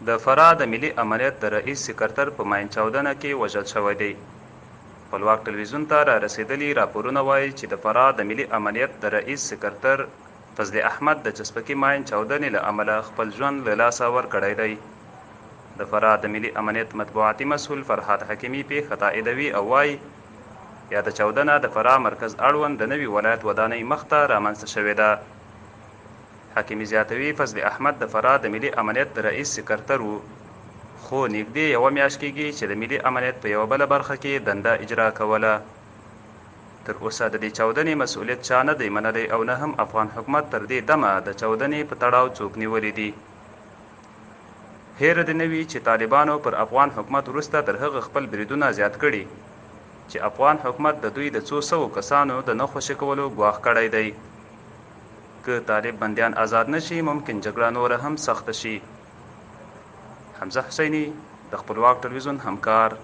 د فراه د ملي امنیت د رئیس سکرتر په ماین چاودنه کې وژل شوی دی. خپلواک ټلویزیون ته را رسېدلي راپورونه وایي چې د فراه د ملي امنیت د رئیس سکرتر فضل احمد د چسپکي ماین چاودنې له امله خپل ژوند له لاسه ورکړی دی. د فراه د ملي امنیت مطبوعاتي مسؤل فرهاد حکیمي پیښه تاییدوي او وایي یاده چاودنه د فراه مرکز اړوند د نوي ولایت ودانۍ مخته رامنځته شوې ده. حکیمي زیاتوي فضل احمد د فراه د ملي امنیت د رئیس سکرتر و، خو نږدې یوه میاشت کېږي چې د ملي امنیت په یوه بله برخه کې دنده اجرا کوله. تر اوسه د دې چاودنې مسؤلیت چا نه دی منلی او نه هم افغان حکومت تر دې دمه د چاودنې په تړاو څوک نیولي دي. هیره دې نه وي چې طالبانو پر افغان حکومت وروسته تر هغه خپل بریدونه زیات کړي چې افغان حکومت د دوی د څو سوو کسانو د نه خوشي کولو ګواښ کړی دی. که طالب بندیان آزاد نشي ممکن جګړه نوره هم سخته شي. حمزه حسیني د خپلواک ټلویزیون همکار